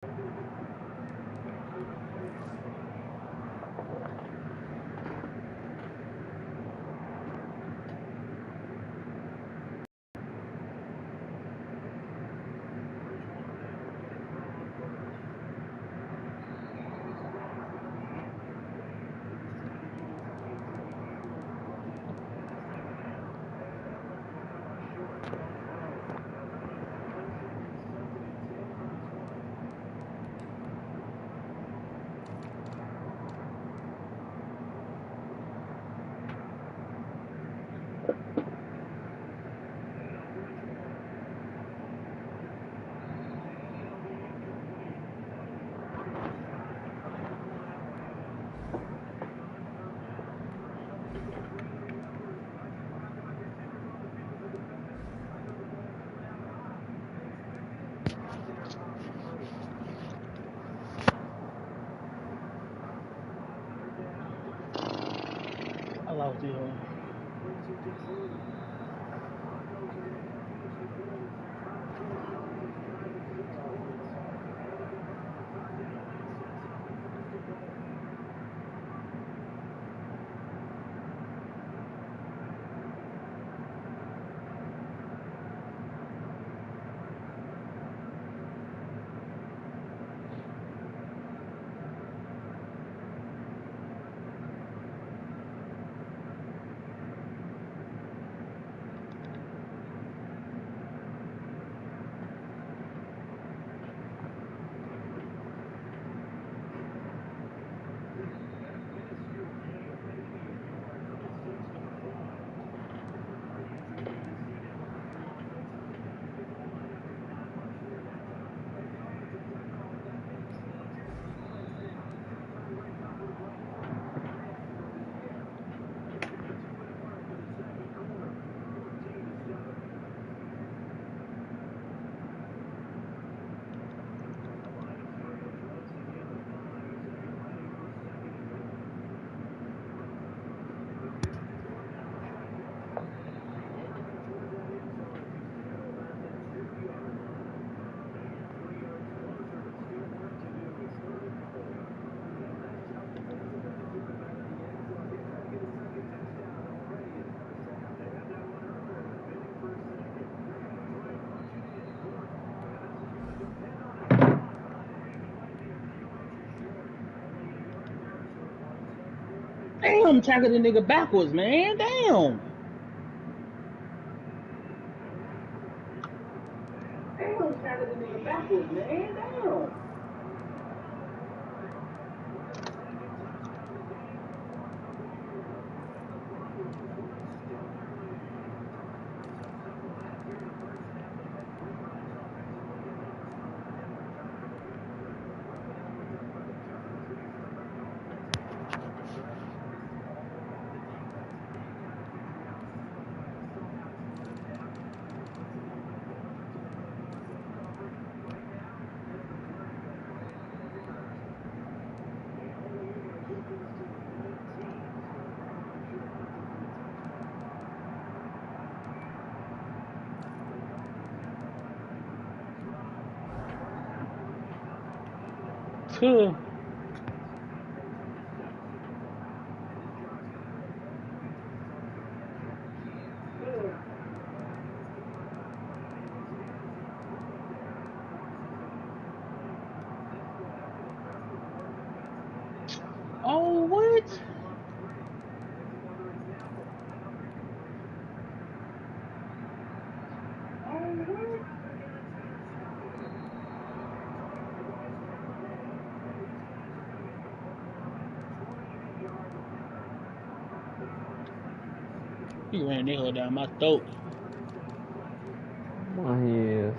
I lost you. Damn, tackle the nigga backwards, man. Damn. Damn, tackle the nigga backwards, man. Damn. Huh. Oh, what? Oh, what? He ran that hole down my throat. Well, he is.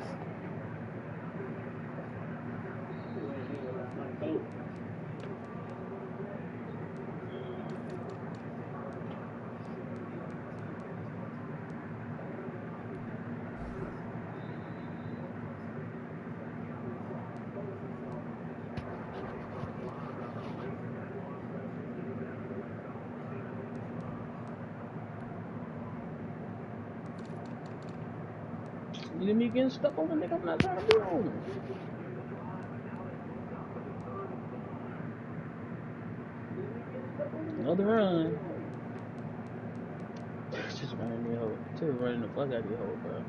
He ran that hole down my throat. You me getting stuck on the nigga I'm not trying to be on. Another run. Just running the hole. Just running the fuck out of the hole, bro.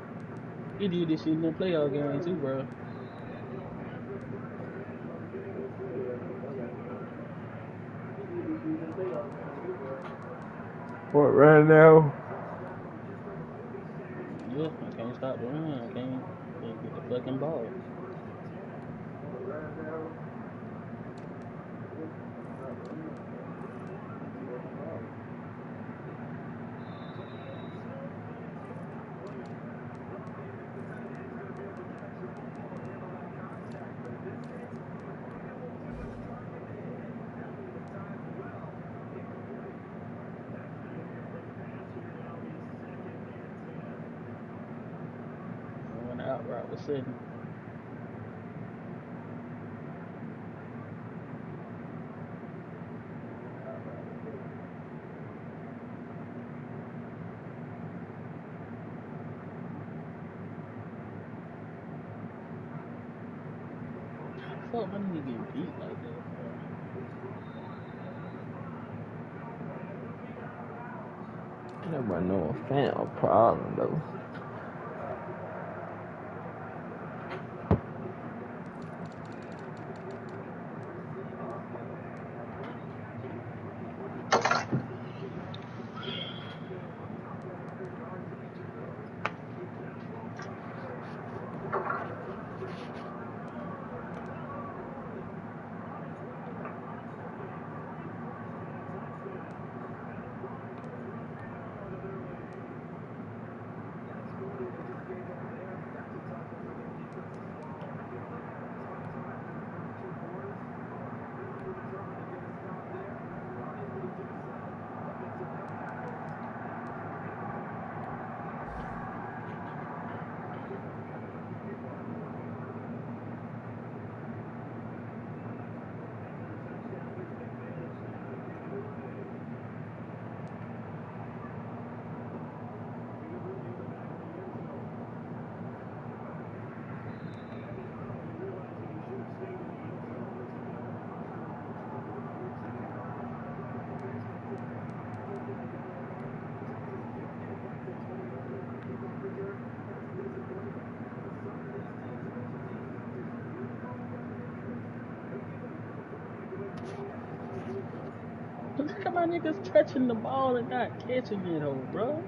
He did this shit in the playoff game too, bro. What right now? Yeah, I can't stop the run. I can't get the fucking ball. I went out right with Sydney. How the fuck my nigga getting beat like that, bro? Nobody know a fan or problem though. Look at my niggas touching the ball and not catching it, hoe, bro.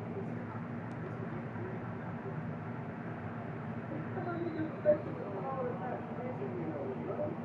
Look at my niggas touching the ball and not catching it, hoe, bro.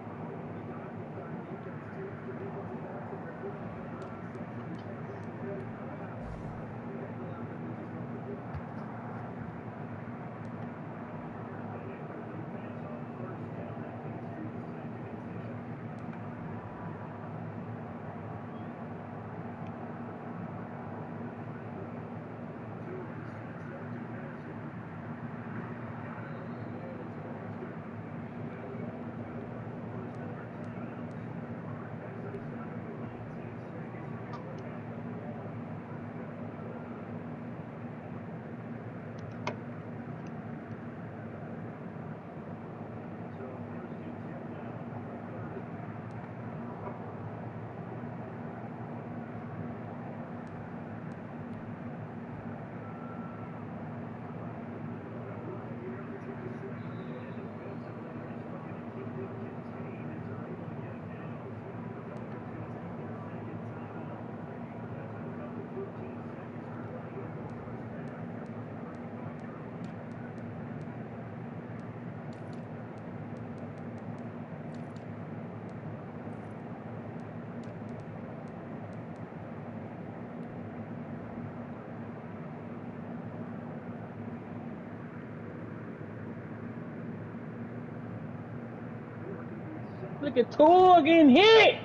Look at Tua getting hit.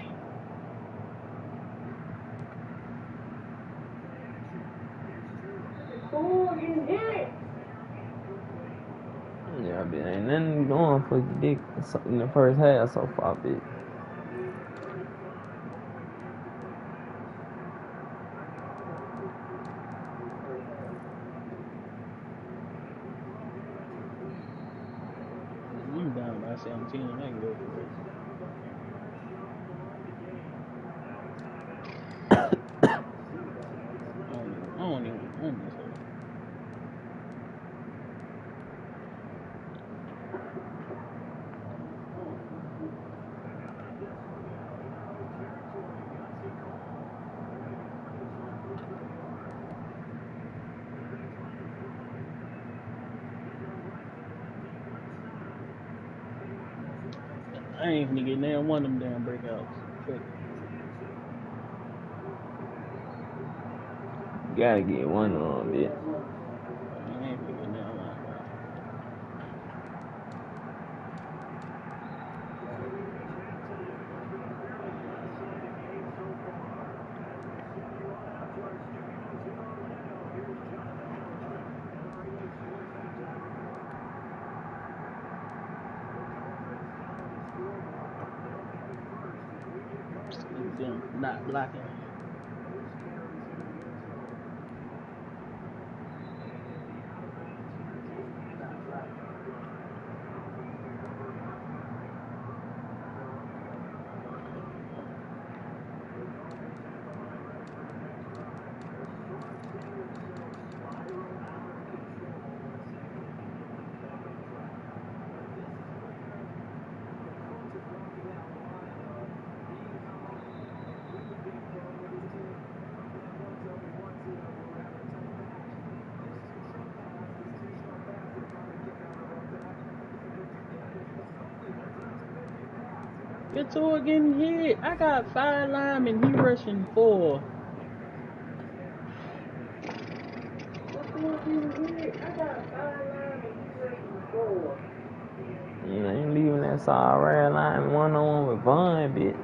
Look at Tua getting hit. Yeah, but ain't nothing going for the dick in the first half so far, bitch. I'm down by 17. I can go for it. I ain't finna get near one of them damn breakouts. Fuck it. Gotta get one of them, bitch. I ain't finna get near one, bro. Nigga them not blocking. Not blocking. Get to it getting hit. I got 5 linemen. He rushing 4. Get to it getting hit. I got 5 linemen. He rushing 4. You ain't leaving that side red line one on one with Vaughn, bitch.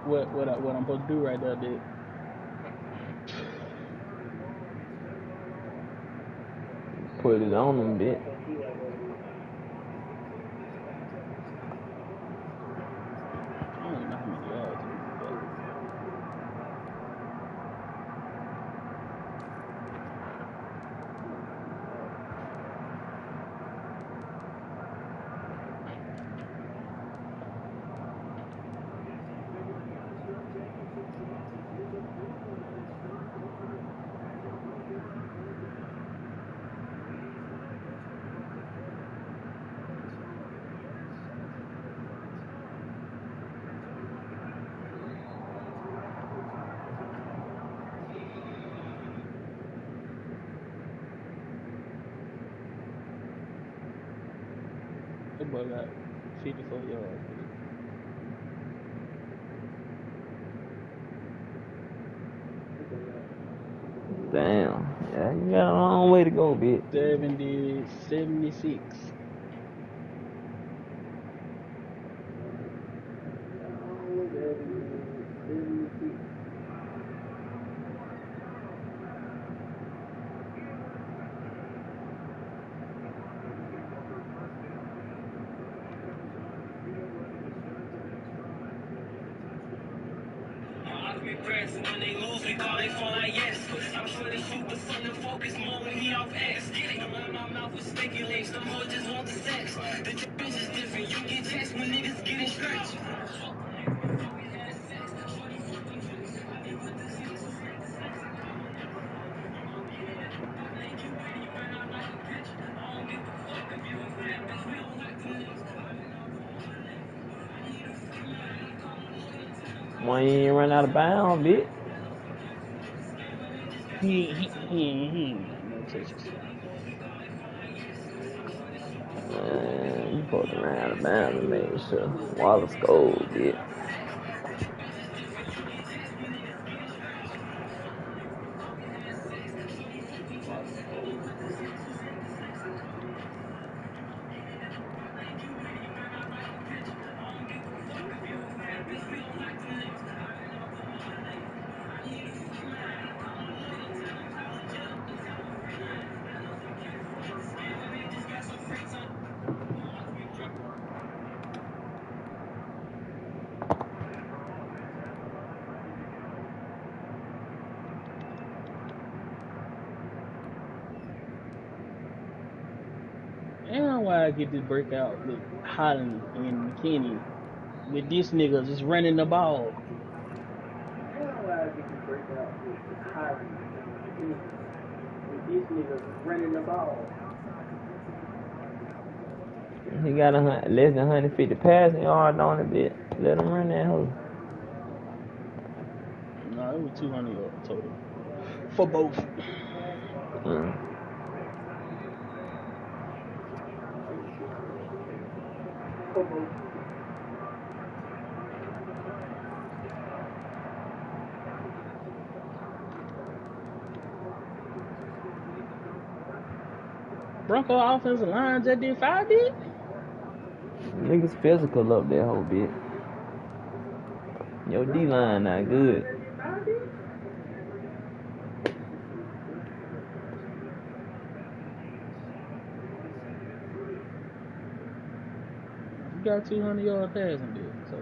What I'm supposed to do right there, dude. Put it on them, bitch. I don't even know how many yards this nigga got. That boy got 54 yards, bitch. Damn. Yeah, you got a long way to go, bitch. 76. When they lose, we call they phone like yes. I'm sure they shoot, but something focus more when he off X. Get it? Around my mouth with speculates, them hoes just want the sex. The bitch is different, you get text when niggas getting stretched. One ain't run out of bounds, bitch. He ain't got no touches. Man, you supposed to run out of bounds and make sure. Wallace gold, bitch. Wallace gold. And why I get this breakout with Holland and McKinney with this nigga just running the ball. And why I get this breakout with Holland and McKinney with this nigga just running the ball. He got less than 150 passing yards on it, bit. Let him run that hoe. No, it was 200 yards total for both. For both. Bronco offensive line just did 5 bit. Niggas physical up that whole bit. Your D line not good. You got 200-yard passing bit, so.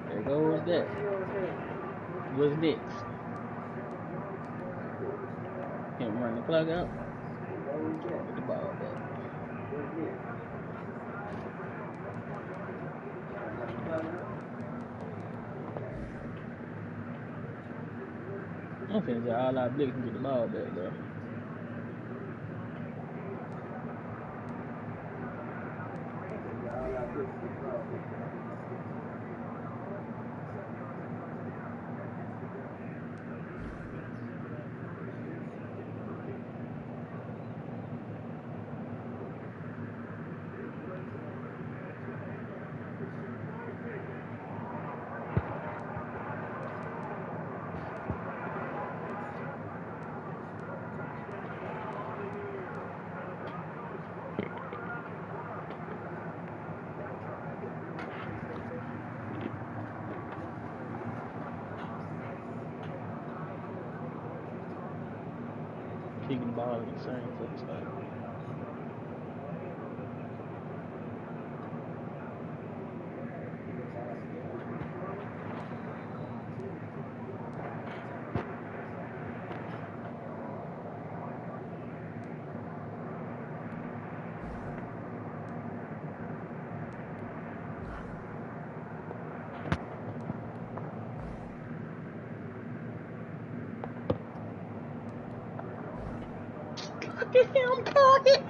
There goes that. What's next? Can't run the clock out. Get the ball back. I'm finna say all our blitz can get the ball back, bro. Kicking the ball in the same foot style. Look at him talking.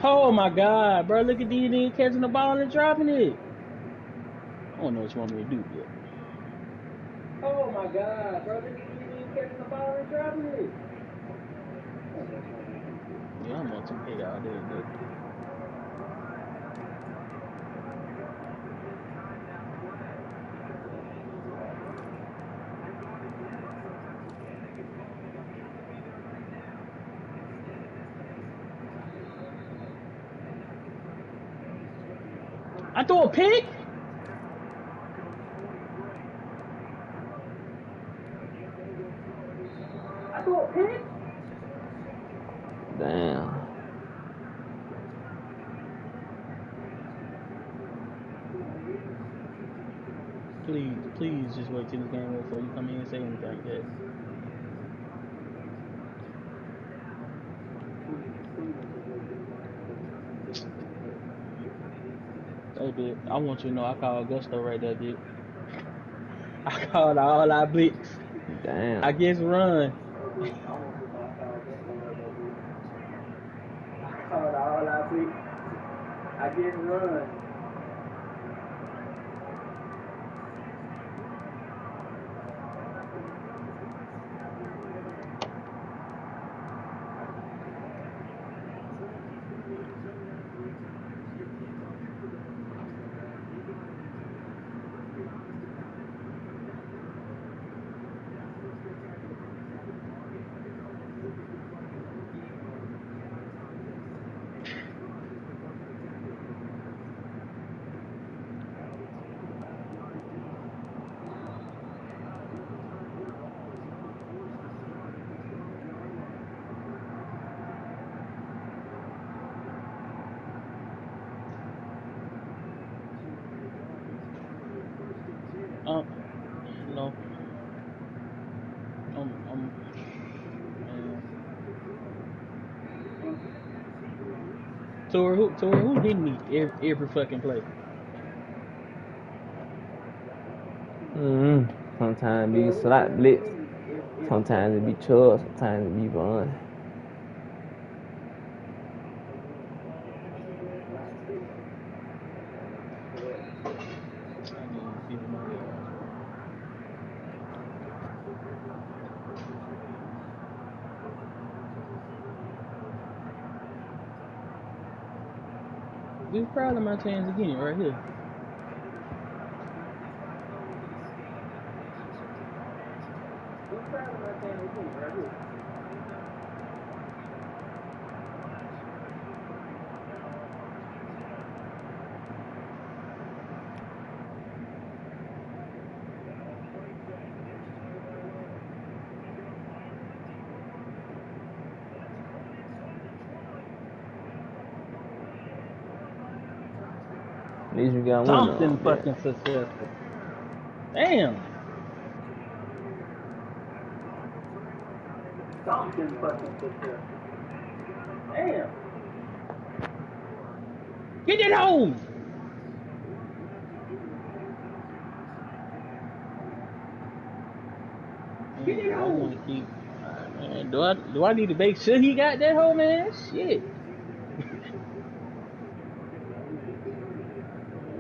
Oh my God, bro! Look at these niggas catching the ball and dropping it. I don't know what you want me to do yet. Oh my God, bro! Look at these niggas catching the ball and dropping it. Yeah, I'm on 2K all day, dude. I threw a pick. Damn. Please just wait till this game over before you come in and say anything yet. Hey, bitch, I want you to know I called Gusto right there, bitch. I called all our blitz. Damn. I guess run. I called all our blitz. I guess run. who hitting me every fucking play? Sometimes it be slot blitz. Sometimes it be Chubb. Sometimes it be Vaughn. I need to see my yards, bro. This is probably my chance to get it right here. At least you got one Something on fucking there. successful. Damn. Something fucking successful. Damn. Get it home. Get it home. I want to keep. Man, do I need to make sure he got that home, man? Shit.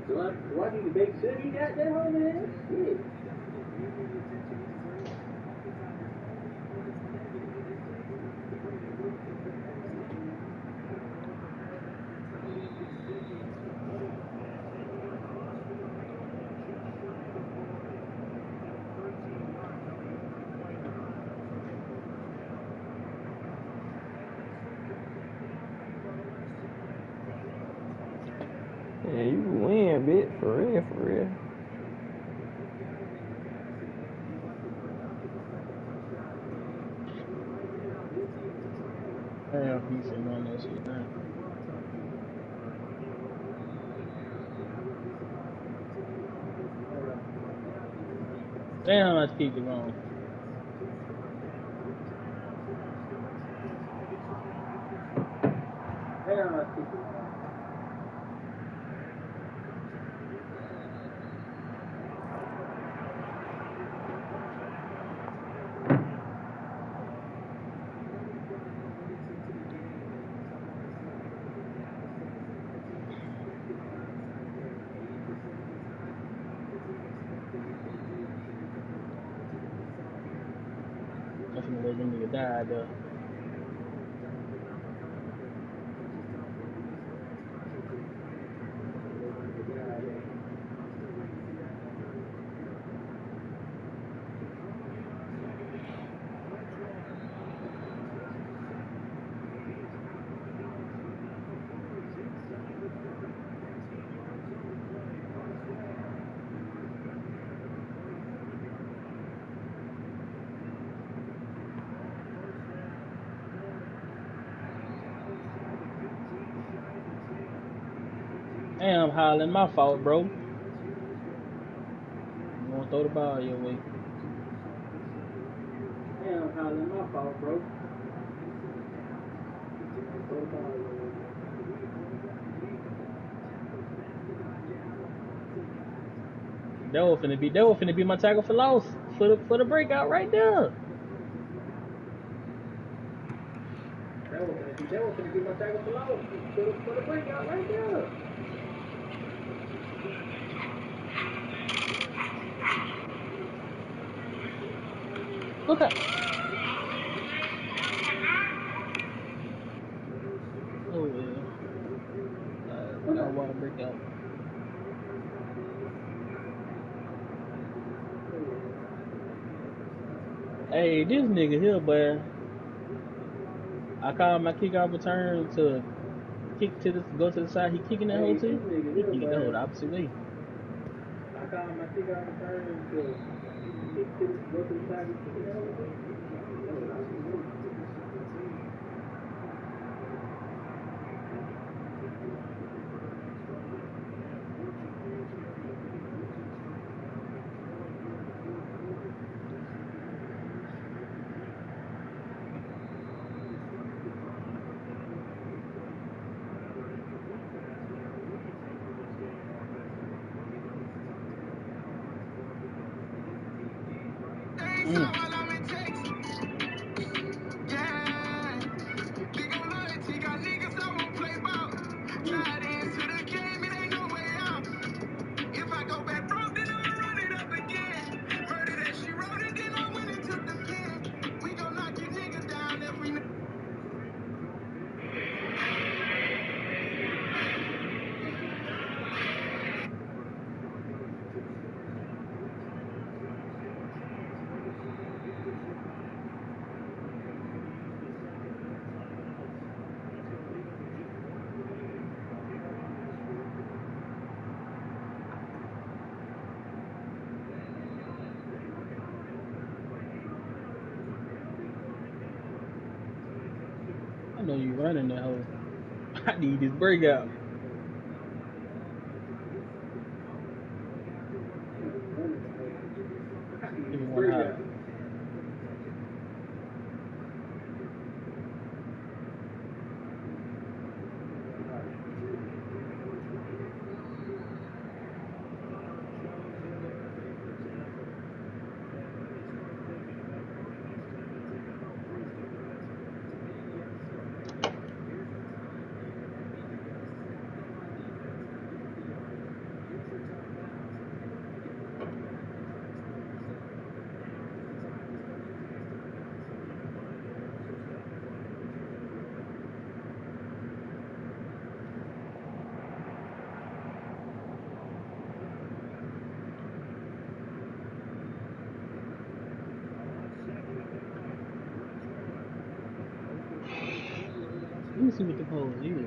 Do I need to make sure he got that home, man? Shit. Yeah, you win, bitch. For real, for real. Damn, he's sitting on that shit now. Damn, I keep it wrong. Damn, I keep it wrong. I'm finna let them nigga die though. Damn, Holland, my fault, bro. You wanna throw the ball your way. Damn, Holland, my fault, bro. Throw the ball your way. That was finna be my tackle for loss for the breakout right there. That was finna be my tackle for loss for the breakout right there. Look at. Oh well. I got water breakout. Hey, this nigga here, boy. I call my kickoff return to go to the side. He kicking that hole too. He kicking that hole the opposite way. I call my kickoff return to go to the side. He kicking that hole too. Mm. I know you running that hoe. I need this breakout. Give me one holler. Let me see what the pose is.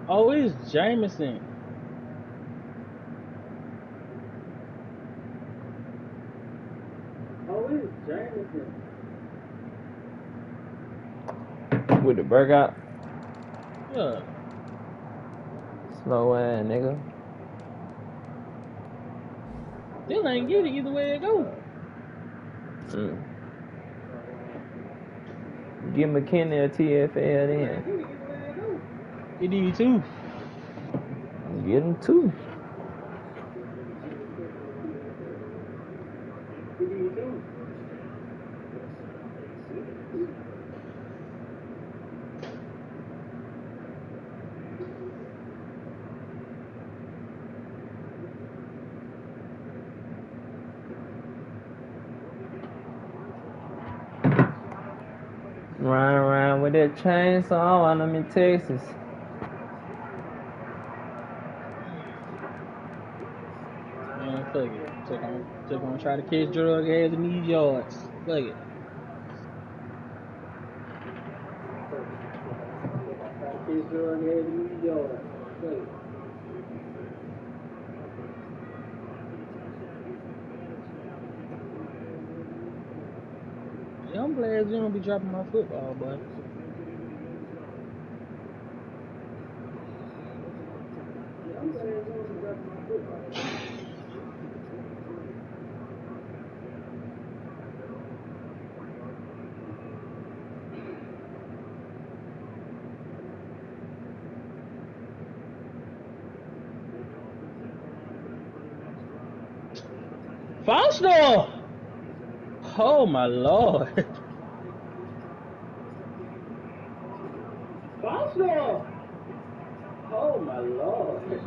Oh, it's Jameson. With the breakout. Yeah. Slow ass nigga. Still ain't get it either way it go. Mm. Give McKinney a TFL then. It did too. Get him two. Riding around with that chainsaw while I'm in Texas. Man, fuck it. Took on try to catch drug ass in these yards. Fuck it. Catch drug ass in these yards. Fuck it. Yeah, I'm glad you don't be dropping my football, boy. Foster! Oh my lord. Foster! Oh my lord.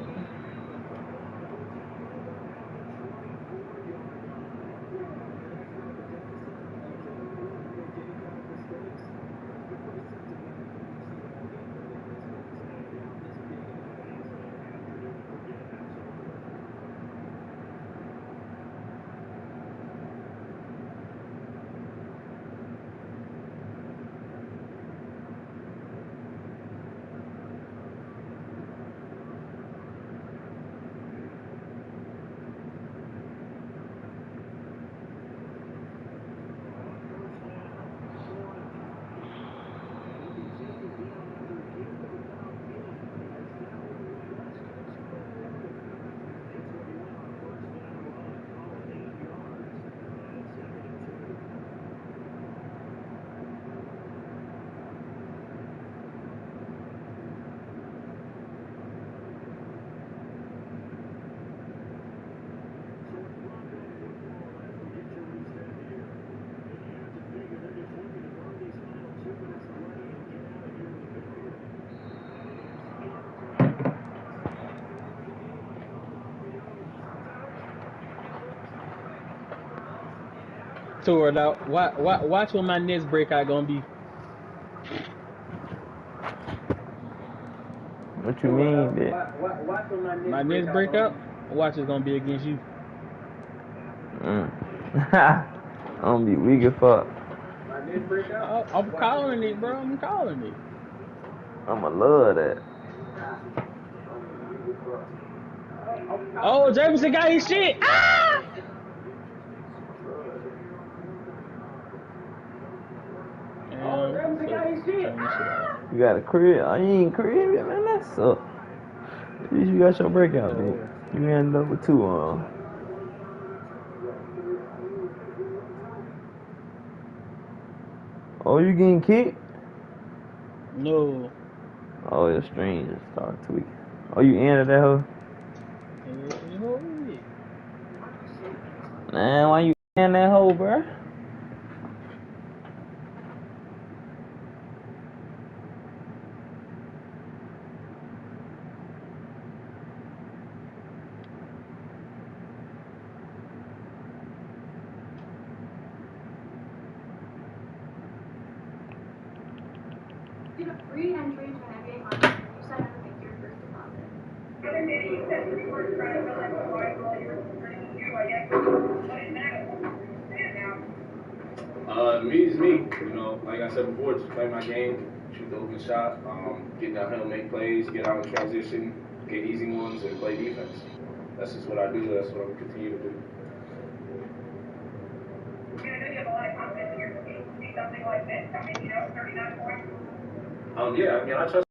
tore it out. Watch when my next breakout gonna be. What you mean, bitch? Watch when My next breakout, watch is gonna be against you. I'm gonna be weak as fuck. My next breakout. I'm calling it, bro. I'm calling it. I'ma love that. Oh, Jameson got his shit. Ah! Jameson got his shit. Turn this shit off. You got a crib? Oh, you ain't crib yet, man. That sucks. At least you got your breakout, bitch. You ended up with 2 on. Oh, you getting kicked? No. Oh, your stream just started tweaking. Oh, you ended that hoe? Man, why you in that hoe, bro? You have free entry to an NBA concert when you sign up and make your first deposit. Other day you said the sports friend will like avoid while you were learning you, I guess. But in that, Me is me. You know, like I said before, just play my game, shoot the open shot, get downhill, make plays, get out in transition, get easy ones, and play defense. That's just what I do. That's what I'm gonna continue to do. I know you have a lot of confidence in your team. See something like this coming, 39 points. Yeah, I mean, I trust.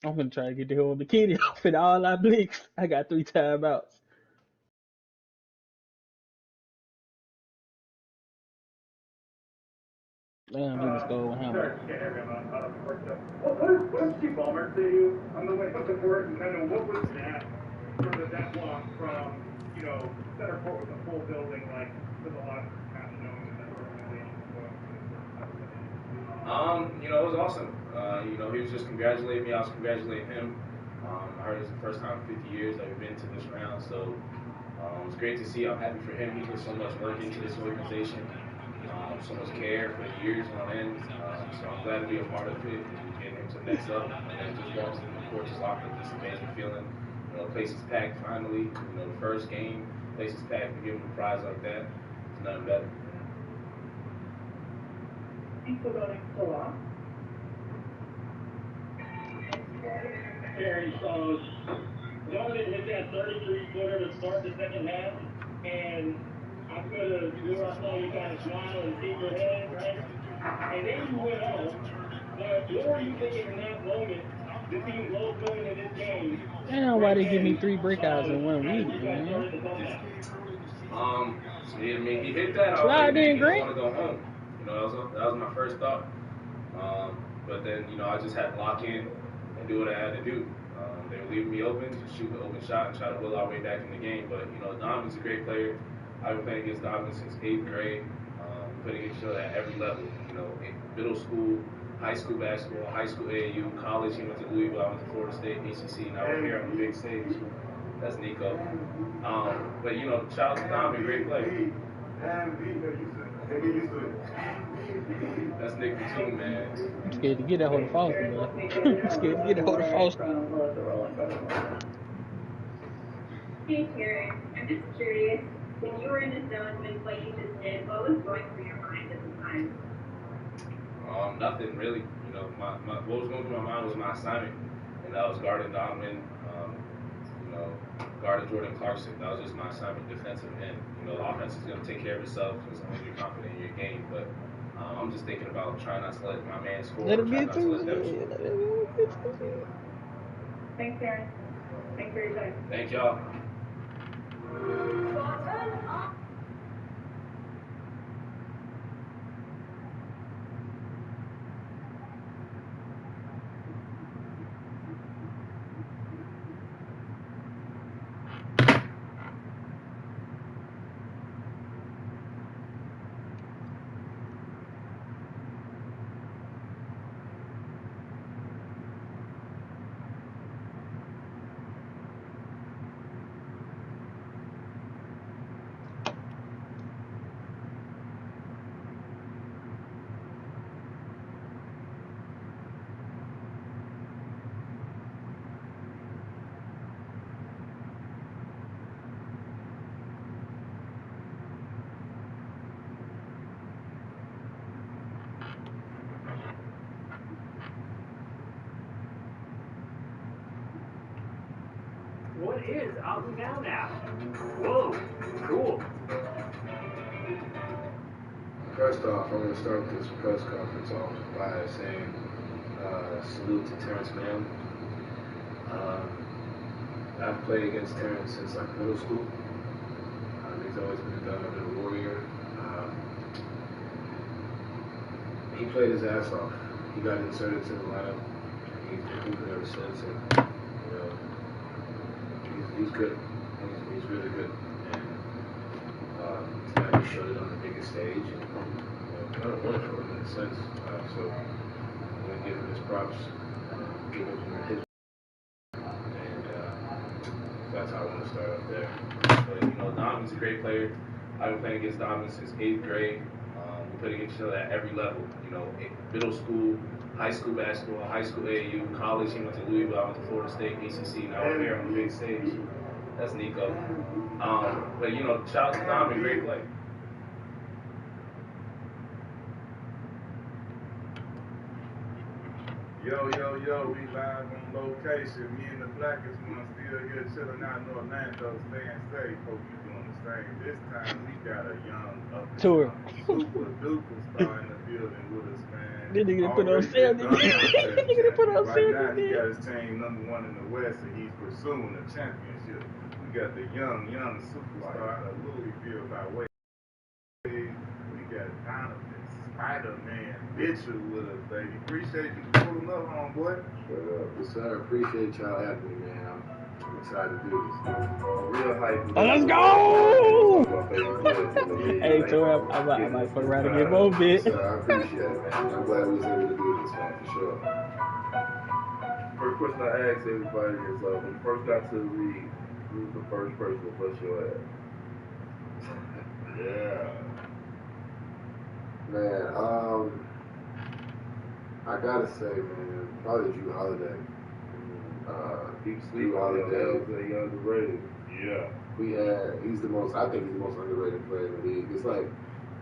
I'm gonna try to get the whole bikini off and all I blinks. I got 3 timeouts. Damn, he just go with Hammer. What did Steve Ballmer say to you on the way up the court, and kind of what was that, sort of that walk from, center court with a full building, like, with a lot of kind of knowing that organization was going It was awesome. He was just congratulating me. I was congratulating him. I heard it's the first time in 50 years that we've been to this round, so it's great to see. I'm happy for him. He put so much work into this organization, so much care for years on end. So I'm glad to be a part of it and getting him to the next level. And then just walks in the court, just locked up this amazing feeling. Place is packed finally. The first game, place is packed. To give him a prize like that, it's nothing better. Thanks for going so long. Terry, so Donovan hit that 33-footer to start the second half, and I'm going to do what I saw you kind of smile and shake your head, right? And then you went home. But what were you thinking in that moment? The team goes going into this game. Damn, why they give me 3 breakouts in 1 week, man? I mean, he hit that. I was Slide like, man, in, he don't Grant. want to go home. That was my first thought. But then, I just had to lock in and do what I had to do. They were leaving me open, just shoot the open shot and try to will our way back in the game. But, Donovan's a great player. I've been playing against Donovan since 8th grade. Playing against each other at every level. In middle school, high school basketball, high school AAU, college. He went to Louisville, I went to Florida State, ACC. Now we're here on the big stage. That's Nico. But, shout out to Donovan, great player. That's Nick Batum, man. I'm scared to get that hold of Foster, bro. I'm scared to get that hold of Foster. Hey, Karen, I'm just curious, when you were in the zone with what you just did, what was going through your mind at the time? Nothing really. What was going through my mind was my assignment, and that was guarding Donovan, guarding Jordan Clarkson. That was just my assignment, defensive end. The offense is going to take care of itself as long as you're confident in your game, but I'm just thinking about trying not to let my man score, Let him trying get not to let them to score. it. Thanks, Karen. Thanks for your time. Thank y'all. What is up and down now? Whoa, cool. First off, I'm going to start this press conference off by saying salute to Terrence Mann. I've played against Terrence since like middle school. He's always been a gun, been a warrior. He played his ass off. He got inserted to the lineup. He's improved ever since, and you know, he's good. He's really good. And tonight he showed it on the biggest stage, and kind of won for him in a sense. So I'm gonna give him his props, give him his, and that's how I want to start off there. But you know, Donovan's a great player. I've been playing against Donovan since 8th grade. We played against each other at every level. You know, middle school, high school basketball, high school AAU, college. He went to Louisville. I went to Florida State, ACC. Now we're here on the big stage. That's Nico. But you know, shout out to Donovan, great play. Yo, we live on location. Me and the blackest one still here chilling out in Orlando, staying safe. Hope you doing the same. This time we got a young Tour. super duper star in the building with us, man. This nigga put on sale. This nigga put on sale. Right now he got his team #1 in the West and he's pursuing a championship. We got the young superstar out of Louisville by way. We got Donovan Spider-Man Mitchell with us, baby. Appreciate you pulling up, homeboy. Yes, sir. Appreciate y'all having me, man. I'm excited to do this. Real hype. Let's go! Hey, Tor, I might put around and get more bit. Sir, I appreciate it, man. I'm glad we was able to do this, man, for sure. First question I ask everybody is, when you first got to the league, who was the first person to bust your ass? Yeah. Man, I gotta say, man, probably Drew Holiday. Deep sleep Drew on Holiday. he underrated. Yeah. He's the most, I think he's the most underrated player in the league. It's like,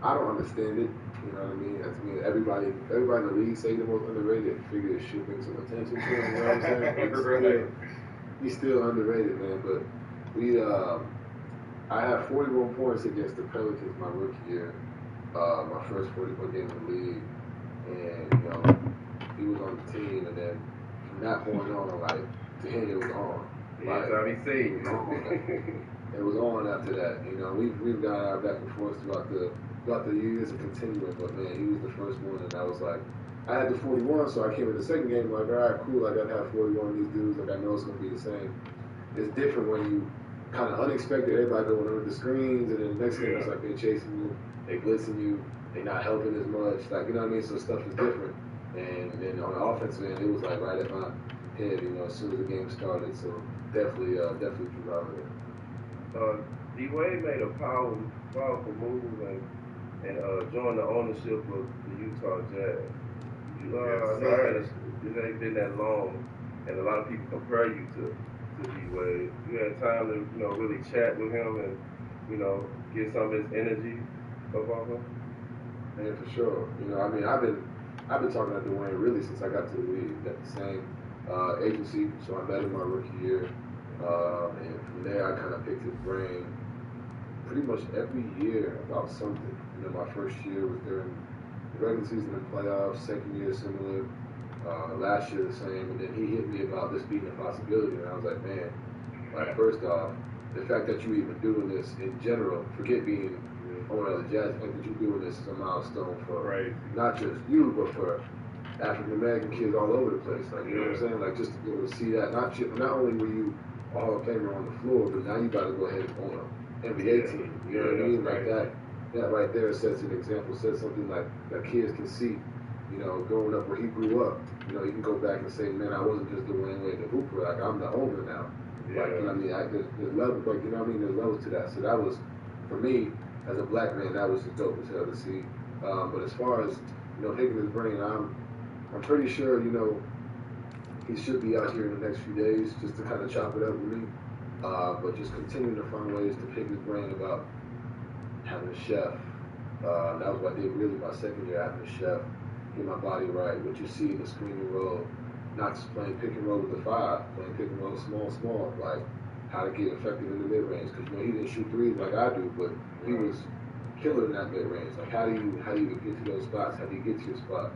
I don't understand it, you know what I mean? That's me. Everybody in the league say the most underrated. I figure it should bring some attention to him, you know what I'm saying? He's still underrated, man, but I had 41 points against the Pelicans my rookie year. My first 40-point game in the league, and you know, he was on the team, and then from that point on, like to him, it was on. Like, it was on after that. You know, we've got our back and forth throughout the years and continuing, but man, he was the first one, and I was like, I had the 41, so I came in the second game like, all right, cool, I got to have 41 of these dudes. Like I know it's gonna be the same. It's different when you kind of unexpected, everybody going under the screens, and then the next game it's like they're chasing you. They blitzing you, they not helping as much, like, you know what I mean? So stuff is different. And then on the offensive end, it was like right at my head, you know, as soon as the game started. So definitely Drew Holiday. D-Wade made a powerful move and joined the ownership of the Utah Jazz. It ain't been that long, and a lot of people compare you to D-Wade. You had time to, you know, really chat with him and, you know, get some of his energy about him? Yeah, for sure. You know, I mean, I've been talking to Dwayne really since I got to the league. Got the same agency, so I met him my rookie year, and from there I kind of picked his brain pretty much every year about something. You know, my first year was during the regular season and playoffs. Second year similar. Last year the same, and then he hit me about this being a possibility, and I was like, man, like first off, the fact that you even doing this in general, forget being owner of the Jazz, the fact that you're doing this is a milestone for not just you, but for African American kids all over the place. Like, you know what I'm saying? Like, just to be able to see that, not only were you a Hall of Famer on the floor, but now you got to go ahead and own an NBA team. You know what I mean? Like that right there sets an example, sets something like that kids can see. You know, growing up where he grew up, you know, you can go back and say, man, I wasn't just the Wayne Wade the hooper, like I'm the owner now. Like, you know what I mean? There's levels, like, you know what I mean? There's levels to that. So that was, for me, as a black man, that was just dope as hell to see. But as far as, you know, picking his brain, I'm pretty sure, you know, he should be out here in the next few days just to kind of chop it up with me. But just continuing to find ways to pick his brain about having a chef. That was what I did really my second year, having a chef, get my body right, what you see in the screen and roll, not just playing pick and roll with the five, playing pick and roll small, like how to get effective in the mid range. Because he didn't shoot threes like I do, but he was killer in that mid range. Like how do you get to those spots? How do you get to your spot?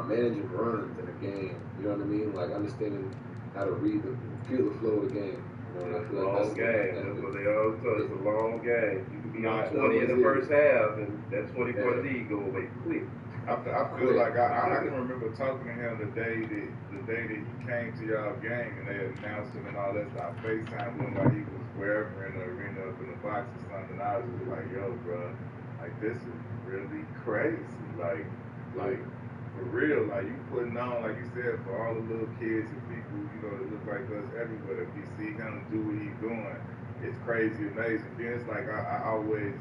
Managing runs in a game. You know what I mean? Like understanding how to feel the flow of the game. You know, It's a long game. That's what they always tell us. It's a long game. You can be on 20 in the first half, and that 20-point lead go away quick. I feel like I can remember talking to him the day that he came to y'all game and they announced him and all that stuff. I FaceTimed him while he was wherever in the arena up in the box or something. I was just like, yo, bro, like this is really crazy. Like for real, like you putting on, like you said, for all the little kids and people, that look like us everywhere. If we see him do what he's doing, it's crazy, amazing. Then it's like I always,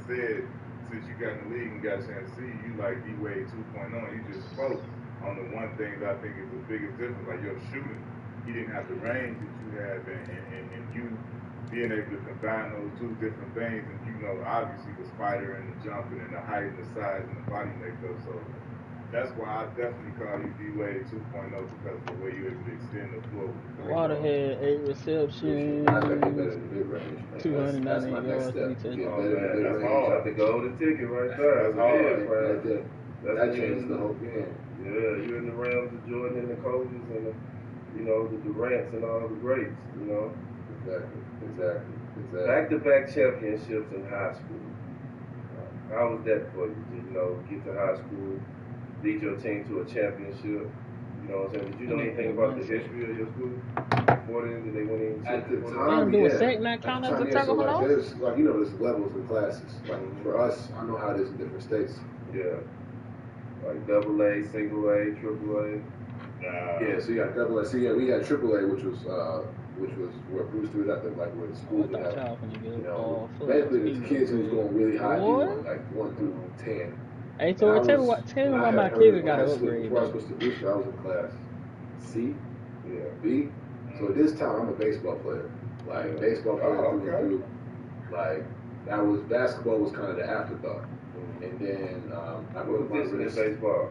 said, since you got in the league and got a chance to see you like D-Wade 2.0, you just spoke on the one thing that I think is the biggest difference, like your shooting. He didn't have the range that you have, and you being able to combine those two different things, and obviously the spider and the jumping and the height and the size and the body makeup. So that's why I definitely call you D-Wade 2.0 because of the way you're able to extend the floor. Water had 8 receptions, I think get better in the mid range. That's my 298 next yards, step. 3 Get touchdowns. better in the mid That's range. hard. The golden ticket right there. That's hard. Right there. That changes the whole game. Yeah, you're in the realms of Jordan and the Kobe's and the Durants and all the greats. Exactly. Back-to-back championships in high school. How was that for you? To get to high school, lead your team to a championship. You know what I'm saying? Did you know anything about the history of your school before then? Did they want to At the They time, don't do a yeah. sack not count as a So tackle for like loss? there's there's levels and classes. Like for us, I know how it is in different states. Yeah. Like AA, single A, triple A. Yeah, so you got double A. So yeah, we had triple A, which was where Bruce threw it at where the I schools would thought have. y'all finna get Basically the kids who's going really high, What? like 1 through 10. Hey, Tori, tell me why my kids got an upgrade. Before I switched to Booster, I was in class C, B. So at this time, I'm a baseball player. Like baseball player through and through. Like basketball was kind of the afterthought. And then I What broke my position in wrist. baseball?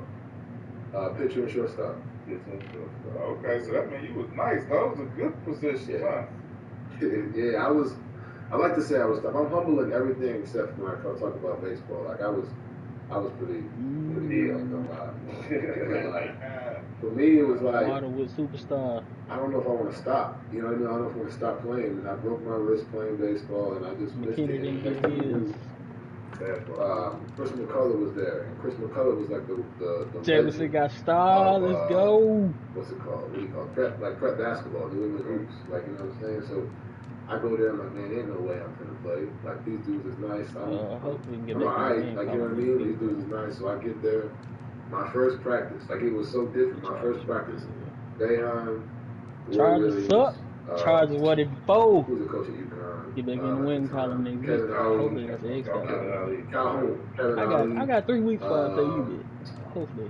Pitcher and shortstop. Okay, so that means you was nice. Those are good positions, huh? Yeah, I like to say I was tough. I'm humble in everything except when I talk about baseball. Like I was pretty good, like, no lie. Like, for me, it was like, Waterwood superstar. I don't know if I want to stop. You know what I mean? I don't know if I want to stop playing. And I broke my wrist playing baseball, and I just missed it. McKinney didn't get his. Chris McCullough was there, and Chris McCullough was like the Jefferson legend got star. of, Let's go. What's it called? What do you call it? Prep basketball, New England hoops. Like, you know what I'm saying? So I go there, I'm like, man, ain't no way I'm gonna play. Like, these dudes is nice. Hopefully we can get I'm back alright. in. Like, you know what I mean? These dudes is nice. So I get there. My first practice, like, it was so different. My first practice, Chargers suck. Chargers what it before. Who's the coach at UConn? Get back in the win column next week. Kevin Ali. Hopefully that's an X factor. Calhoun. I got 3 weeks before I say you did. Hopefully.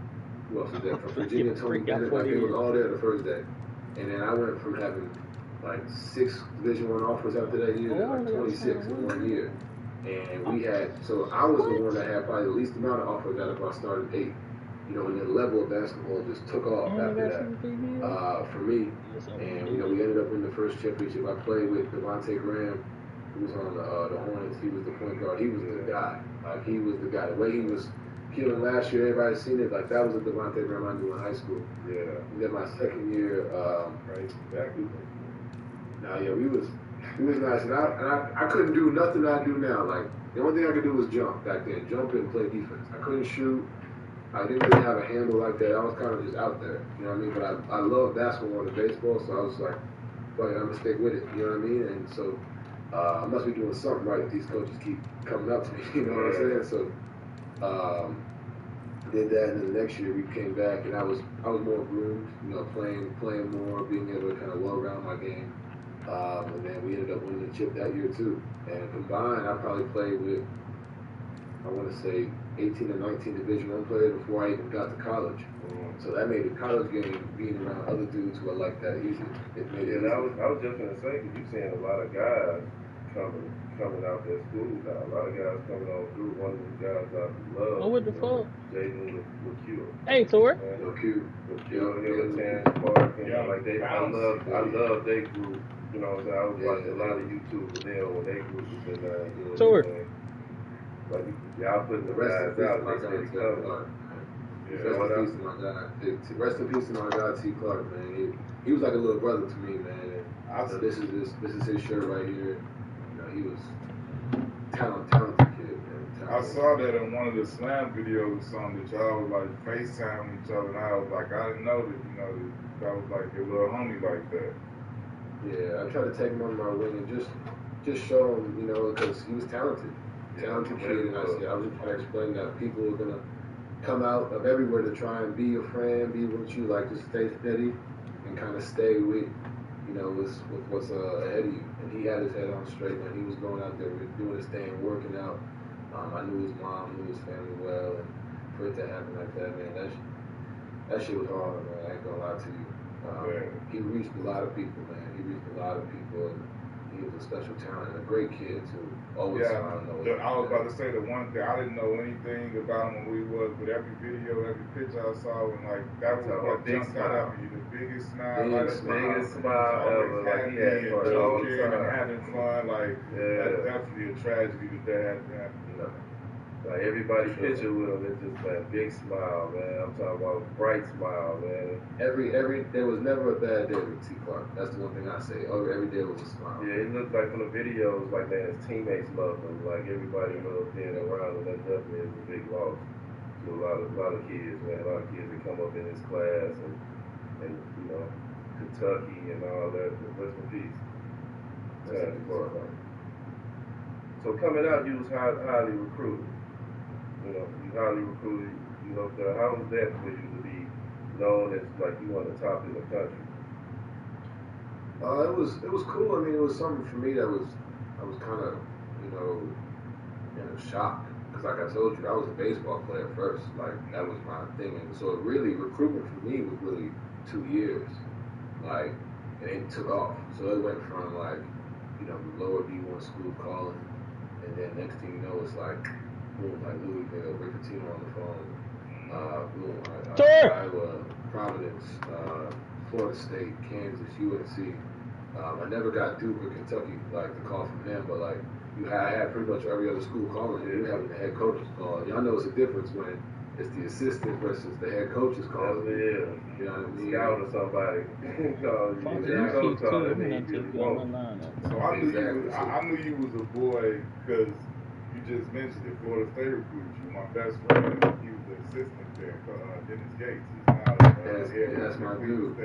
Who else was there? From Virginia, Tony Bennett. Like, it was all there the first day. And then I went from having like 6 Division I offers after that year to like 26 in 1 year. And we had, so I was the one that had probably the least amount of offers out of our starting 8. And the level of basketball just took off after that for me. And we ended up winning the first championship. I played with Devontae Graham, who was on the Hornets. He was the point guard. He was the guy. Like, he was the guy. The way he was killing last year, everybody seen it. Like, that was the Devontae Graham I knew in high school. Yeah. And then my second year, we was nice. And I couldn't do nothing I do now. Like, the only thing I could do was jump back then. Jump and play defense. I couldn't shoot. I didn't really have a handle like that. I was kind of just out there. You know what I mean? But I love basketball and baseball, so I was like, fuck it, I'm going to stick with it. You know what I mean? And so I must be doing something right if these coaches keep coming up to me. You know what I'm saying? So did that, and then the next year we came back, and I was more groomed, playing more, being able to kind of well around my game. And then we ended up winning the chip that year too. And combined, I probably played with, I want to say, 18 or 19 Division I players before I even got to college. So that made the college game, being around other dudes who are like that, easy. It made it easy. I was just gonna say, because you're seeing a lot of guys coming out that school now. A lot of guys coming on through. One of the guys I love. Oh, what the fuck? Jaden LeCue. Hey, Tor. LeCue. LeCue, Terrence Park, and like they. I love their group. You know, so I was watching a lot of YouTube with them when they group was in there doing Tour. their thing. Like y'all putting the guys out, they steady coming. Rest in peace to my guy. Rest in peace to my guy T. Clark, man. He was like a little brother to me, man. And, this is his shirt right here. You know, he was talented kid, man. I saw that in one of the slam videos or something that y'all was like FaceTime each other, and I was like, I didn't know that, you know, that was like your little homie like that. Yeah, I tried to take him under my wing and just show him, you know, because he was talented kid. And I was just trying to explain that people are gonna come out of everywhere to try and be your friend, be with you, like just stay steady and kind of stay with, you know, with what's ahead of you. And he had his head on straight, man. He was going out there doing his thing, working out. I knew his mom, knew his family well, and for it to happen like that, man, that shit was hard, man. I ain't gonna lie to you. He reached a lot of people, man. He reached a lot of people, and he was a special talent and a great kid too. Always I was about to say the one thing, I didn't know anything about him when we was, but every video, every picture I saw, and like that was what jumped out at me. The biggest smile, biggest smile ever. Like he had fun all the time, and having fun. Like that's definitely a tragedy that had to happen. You know, like everybody picture with him, it's just that big smile, man. I'm talking about bright smile, man. There was never a bad day with T. Clark. That's the one thing I say. Every day was a smile. Yeah, it looked like from the videos, like man, his teammates loved him. Like everybody loved being around him. That definitely is a big loss to a lot of kids, man. A lot of kids that come up in his class and you know, Kentucky and all that. Rest in peace. So coming out, you was highly recruited. You know, you highly recruited. You know, so how was that for you to be known as like you were the top in the country? It was cool. I mean, it was something for me that I was kind of, you know, in a shock because, like I told you, I was a baseball player first. Like that was my thing, and so really recruitment for me was really 2 years. Like, and it took off. So it went from like, you know, lower D1 school calling, and then next thing you know, it's like, boom, like Louisville, Rick Pitino on the phone, boom, Iowa, Providence, Florida State, Kansas, UNC. I never got Duke or Kentucky, like the call from them, but like I had pretty much every other school calling. You having the head coaches call. Y'all know it's a difference when it's the assistant versus the head coach's call. Yeah, you know what I mean? Scout or somebody. So I knew you was a boy because you just mentioned it. Florida State recruited you. My best friend, he was the assistant there, Dennis Gates. He's now that's my dude.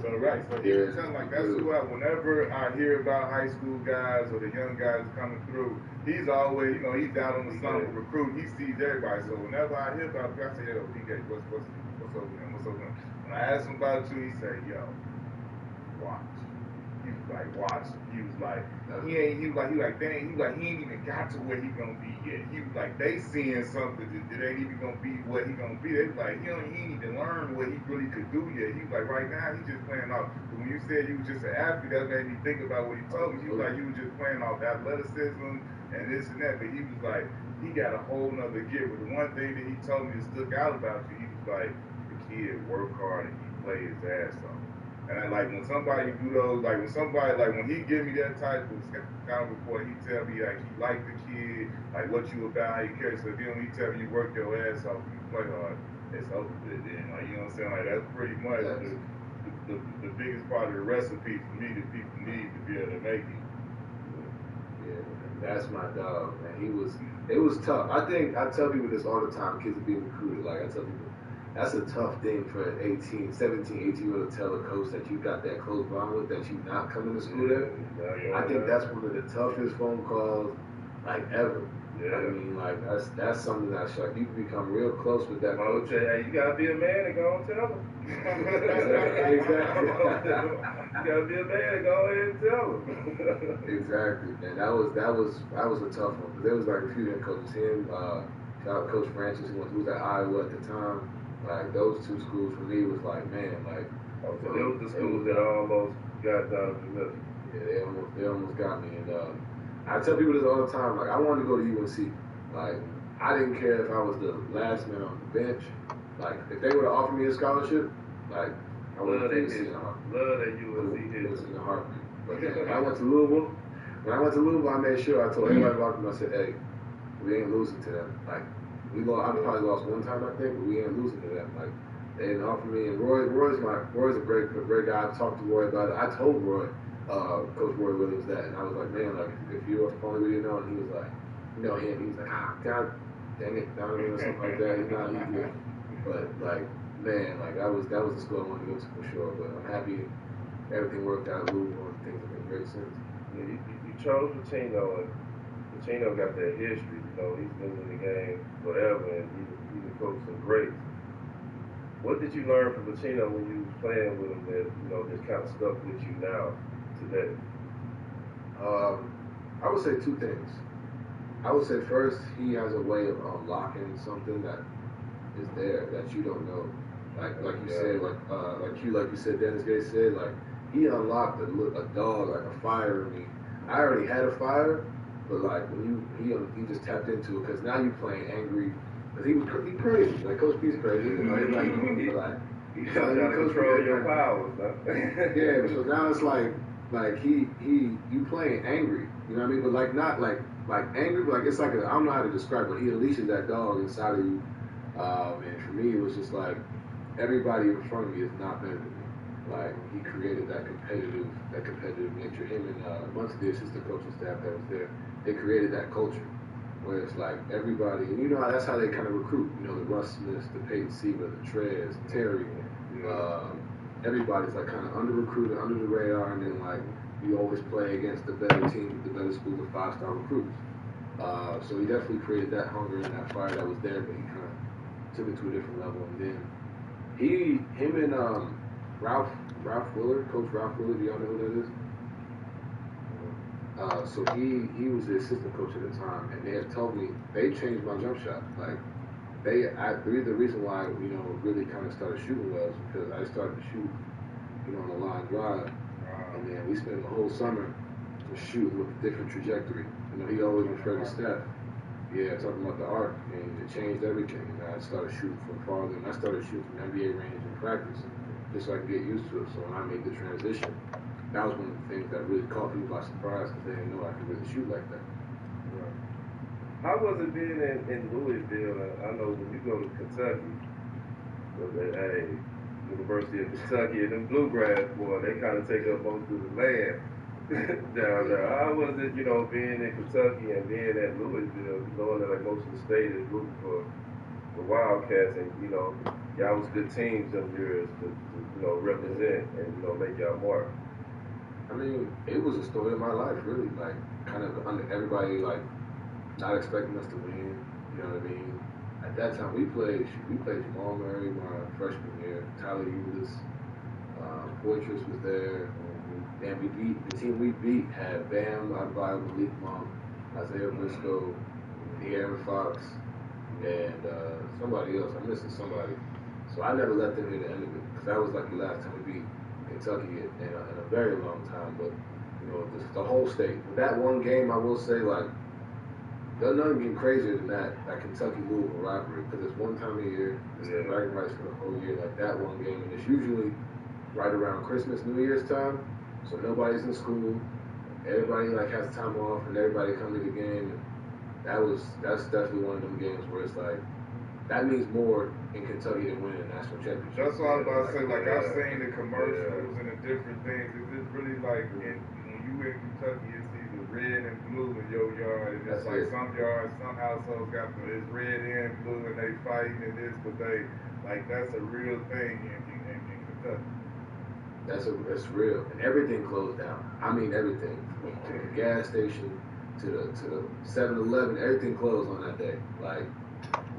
So right, so he was telling like that's who whenever I hear about high school guys or the young guys coming through, he's always, you know, he's out on the summer recruiting. He sees everybody. So whenever I hear about you, I say, yo, PK, what's over him? What's over him? When I ask him about you, he say, yo, watch. He was like, watch. He was like, he ain't even got to where he gonna be yet. He was like, they seeing something that ain't even gonna be what he gonna be. They was like, he ain't even learned what he really could do yet. He was like, right now he just playing off. But when you said you was just an athlete, that made me think about what he told me. He was like, you was just playing off athleticism and this and that. But he was like, he got a whole nother gear. But the one thing that he told me that stuck out about you, he was like, the kid work hard and he play his ass off. And I, like when somebody do those, like when he give me that type of kind of report, he tell me like he like the kid, like what you about, how you care. So then when he tell me you work your ass off, you play hard, it's over with. Then like you know what I'm saying, like that's pretty much the biggest part of the recipe for me that people need to be able to make it. Yeah, that's my dog, man. It was tough. I tell people this all the time. Kids are being recruited. Like I tell people, that's a tough thing for an 17, 18-year-old to tell a coach that you got that close bond with, that you not coming to school there. I think that's one of the toughest phone calls like ever. Yeah. I mean, like that's something that's like you can become real close with that coach. Hey, you gotta be a man and go and tell him. Exactly. You gotta be a man and go ahead and tell him. Exactly, and that was a tough one because there was like a few head coaches. Him, Coach Francis, who was at Iowa at the time. Like those two schools for me was like, man, like. So they was the schools that almost got down to nothing. Yeah, they almost got me, and I tell people this all the time. Like I wanted to go to UNC. Like I didn't care if I was the last man on the bench. Like if they would have offered me a scholarship, like I would have love that UNC hit. It was in the heartbeat. But then when I went to Louisville, I made sure I told everybody locked them. I said, hey, we ain't losing to them. Like I probably lost one time I think, but we ain't losing to them. Like they didn't offer me. And Roy's a great guy. I talked to Roy about it. I told Roy, Coach Roy Williams that, and I was like, man, like if you were only we didn't know, and he was like, you know him, he was like, God dang it, Donovan or something like that. He's not easy. But like, man, like that was the school I wanted to go to for sure. But I'm happy everything worked out at Louisville and things have been great since. Yeah, you chose Pitino, and Pitino got that history. You know, he's been in the game forever, and he's coached some greats. What did you learn from Pitino when you was playing with him that just kind of stuck with you now today? I would say two things. I would say first, he has a way of unlocking something that is there that you don't know. Like you said, like you said, Dennis Gates said, like he unlocked a dog, like a fire in me. I already had a fire, but like when he just tapped into it because now you playing angry. Cause he crazy, like Coach P's crazy. You know, He trying to control your powers. Yeah, so now it's like you playing angry. You know what I mean? But like not like angry, but like it's like I don't know how to describe it. But he unleashes that dog inside of you. And for me, it was just like everybody in front of me is not better than me. Like he created that competitive nature. Him and amongst the assistant coaching staff that was there, they created that culture where it's like everybody, and you know that's how they kind of recruit. You know, the Russ Smiths, the Peyton Siva, the Trez, Terry. Everybody's like kind of under recruited, under the radar, and then like you always play against the better teams, the better schools, the 5-star recruits. So he definitely created that hunger and that fire that was there, but he kind of took it to a different level. And then him and Ralph Willard, Coach Ralph Willard, do y'all know who that is? So he was the assistant coach at the time, and they had told me they changed my jump shot. Like the reason why I really kind of started shooting well is because I started to shoot on the line drive, and then we spent the whole summer just shooting with a different trajectory. He always referred to Steph. Yeah, talking about the arc, and it changed everything. And I started shooting from farther, and I started shooting from NBA range in practice, just so I could get used to it. So when I made the transition, that was one of the things that really caught people by surprise because they didn't know I could really shoot like that. Right. How was it being in Louisville? I know when you go to Kentucky, University of Kentucky, and them bluegrass boys, they kind of take up most of the land down there. How was it, being in Kentucky and being at Louisville, knowing that like most of the state is rooting for Wildcats, and y'all was good teams them years to represent and make y'all mark. I mean, it was a story of my life, really. Like, kind of everybody, like, not expecting us to win. You know what I mean? At that time, we played Jamal Murray my freshman year. Tyler Ulis, Poitras was there. And the team we beat had Bam Adebayo, Malik Monk, Isaiah Briscoe, De'Aaron Fox, and somebody else. I'm missing somebody. So I never let them hear the end of it because that was like the last time we beat Kentucky in a very long time. But just the whole state. With that one game, I will say, like, there's nothing getting crazier than that Kentucky-Louisville rivalry because it's one time a year. It's the bragging rights for the whole year, like that one game, and it's usually right around Christmas, New Year's time. So nobody's in school. Everybody like has time off, and everybody come to the game. And that's definitely one of them games where it's like that means more in Kentucky than winning a national championship. That's what I was about to say. Like I've seen the commercials and the different things. Is it really like when you in Kentucky, it's either red and blue in your yard, and it's like some yards, some households got it's red and blue, and they fighting and this, but they like that's a real thing in Kentucky. That's real, and everything closed down. I mean everything, from the gas station to the 7-Eleven, everything closed on that day. Like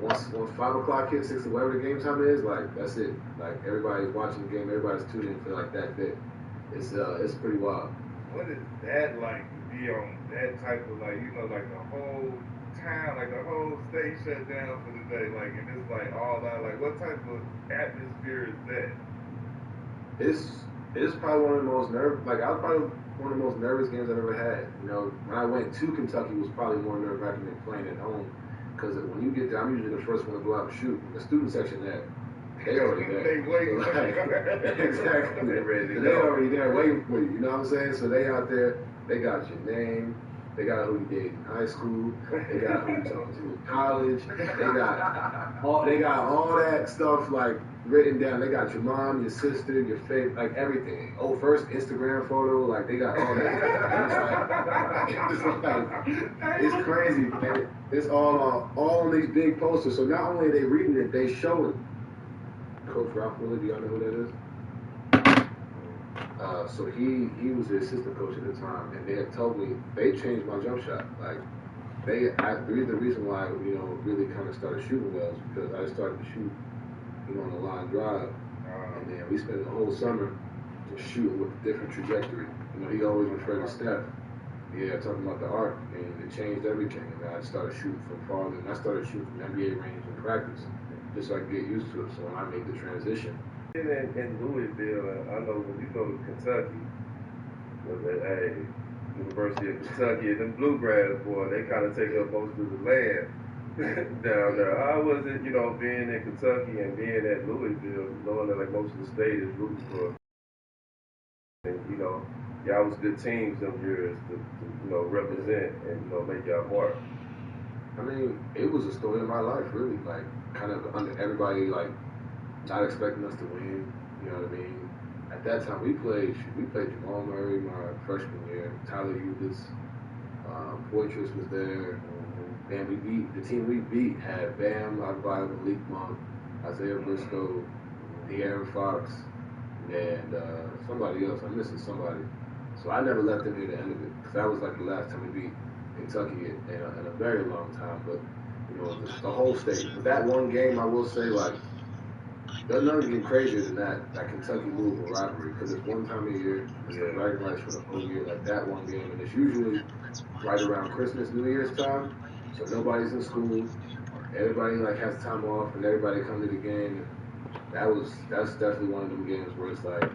once 5 o'clock hits, 6, whatever the game time is, like that's it. Like everybody's watching the game, everybody's tuning in for like that bit. It's pretty wild. What is that like to be on that type of like like the whole town, like the whole state shut down for the day, like and it's like all that, like what type of atmosphere is that? It's probably one of the most one of the most nervous games I've ever had. When I went to Kentucky, it was probably more nerve-wracking than playing at home. Because when you get there, I'm usually the first one to go out and shoot. The student section there, they already there. They waiting. So, like, exactly. They ready to They go. already there waiting for you. You know what I'm saying? So they out there. They got your name. They got who you dated in high school. They got who you talking to in college. They got all that stuff like written down. They got your mom, your sister, your favorite, like everything. Oh, first Instagram photo, like they got all that. It's crazy, man. It's all on these big posters. So not only are they reading it, they showing it. Coach Ralph Willie, do y'all know who that is? So he was the assistant coach at the time, and they had told me they changed my jump shot. Like the reason why really kind of started shooting well is because I started to shoot on the line drive, and then we spent the whole summer just shooting with a different trajectory. He always referred to Steph. Yeah, talking about the arc, and it changed everything. And I started shooting from farther, and I started shooting from NBA range in practice, just so I could get used to it. So when I made the transition. In Louisville, and I know when you go to Kentucky, University of Kentucky, and them bluegrass boys, they kind of take up most of the land down there. How was it, being in Kentucky and being at Louisville, knowing that like most of the state is rooting for, and y'all was good teams them years to represent and make y'all mark. I mean, it was a story of my life, really. Like, kind of under everybody, like, not expecting us to win, you know what I mean? At that time, we played Jamal Murray my freshman year, Tyler Ulis, Poitras was there, and the team we beat had Bam Adebayo, Malik Monk, Isaiah Briscoe, De'Aaron Fox, and somebody else. I'm missing somebody. So I never let them hear the end of it, because that was like the last time we beat Kentucky in a very long time. But, the whole state. But that one game, I will say, like, there's nothing even crazier than that Kentucky-Louisville rivalry, because it's one time a year, it's the bragging rights for the whole year, like that one game, and it's usually right around Christmas, New Year's time, so nobody's in school, everybody like has time off, and everybody come to the game, and that's definitely one of them games where it's like,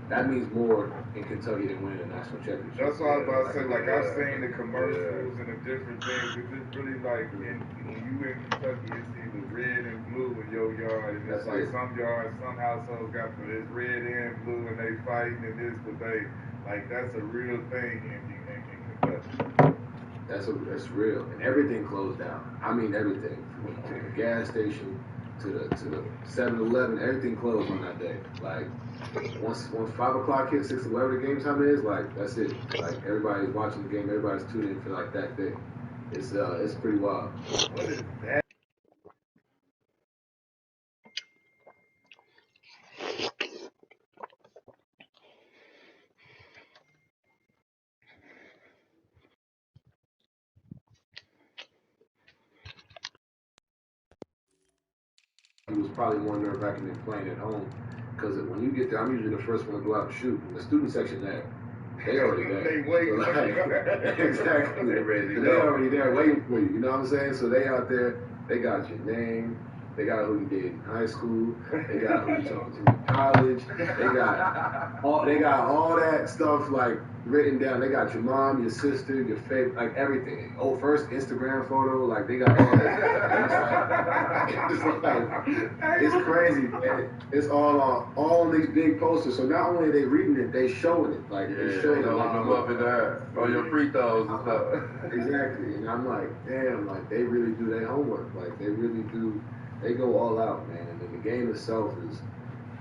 that means more in Kentucky than winning a national championship. That's what I was about to say. Like, I've seen the commercials and the different things. It's really like, when you in Kentucky, it's either red and blue in your yard. And it's like some yards, some households got it's red and blue and they fighting and this, but they, like, that's a real thing in Kentucky. That's real. And everything closed down. I mean, everything. From the gas station to the 7-Eleven, everything closed on that day. Like, once 5 o'clock hits, 6, whatever the game time is, like, that's it. Like, everybody's watching the game, everybody's tuning in for like that day. It's pretty wild. What is that? It was probably more nerve-wracking than playing at home, because when you get there, I'm usually the first one to go out and shoot. The student section there, they already there. They waiting. So, like, exactly. They ready to They're go. already there waiting for you. You know what I'm saying? So they out there. They got your name. They got who you dated in high school. They got who you talking to in college. They got all that stuff like written down. They got your mom, your sister, your favorite, like everything. Oh, first Instagram photo, like they got all that. It's crazy, man. It's all on these big posters. So not only are they reading it, they showing it. Like they showing it. Like them up in there on your free throws and stuff. Exactly. And I'm like, damn, like they really do their homework. Like they really do. They go all out, man. And then the game itself is,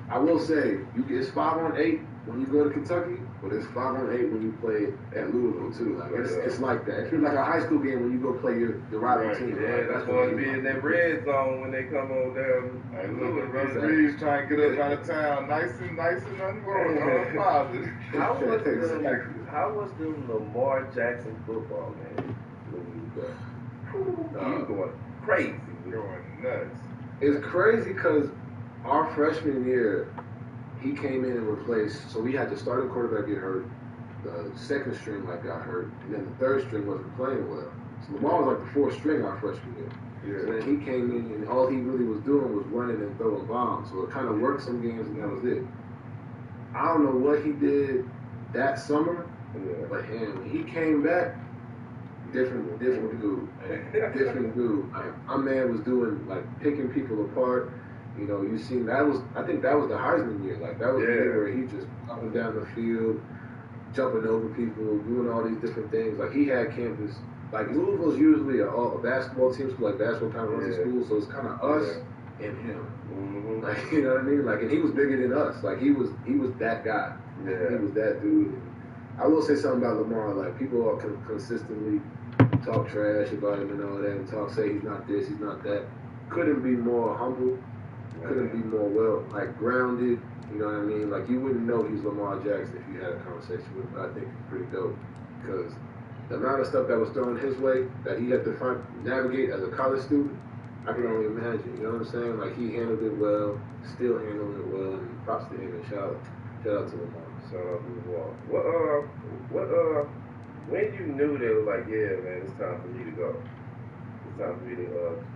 I will say, it's 5-on-8 when you go to Kentucky, but it's 5-on-8 when you play at Louisville too. Like it's like that. It's like a high school game when you go play your rival team. Yeah, right? that's going to be in that red zone when they come on down. Hey, look at Russ Reeves trying to get up out of town, nice and unbothered. How was the Lamar Jackson football, man? You going crazy. Going nuts. It's crazy because our freshman year, he came in and replaced. So we had the starting quarterback get hurt, the second string got hurt, and then the third string wasn't playing well. So Lamar was like the fourth string our freshman year. Yeah. So then he came in and all he really was doing was running and throwing bombs. So it kind of worked some games and that was it. I don't know what he did that summer, but when he came back, different dude. Different dude. Like, my man was doing, like, picking people apart. You know, you seen I think that was the Heisman year. Like that was the year where he just up and down the field, jumping over people, doing all these different things. Like he had campus. Like Louisville's usually a basketball team, so like basketball kind of runs the school, so it's kind of us and him. Mm-hmm. Like you know what I mean? Like, and he was bigger than us. Like he was that guy. Yeah. He was that dude. I will say something about Lamar. Like people are consistently talk trash about him and all that, and say he's not this, he's not that. Couldn't be more humble. Couldn't be more grounded. You know what I mean? Like you wouldn't know he's Lamar Jackson if you had a conversation with him. But I think it's pretty dope because the amount of stuff that was thrown his way that he had to navigate as a college student, I can only imagine. You know what I'm saying? Like he handled it well, still handling it well, and props to him and shout out to Lamar. Shout out to Lamar. When you knew that it was like, yeah, man, it's time for me to go. It's time for me to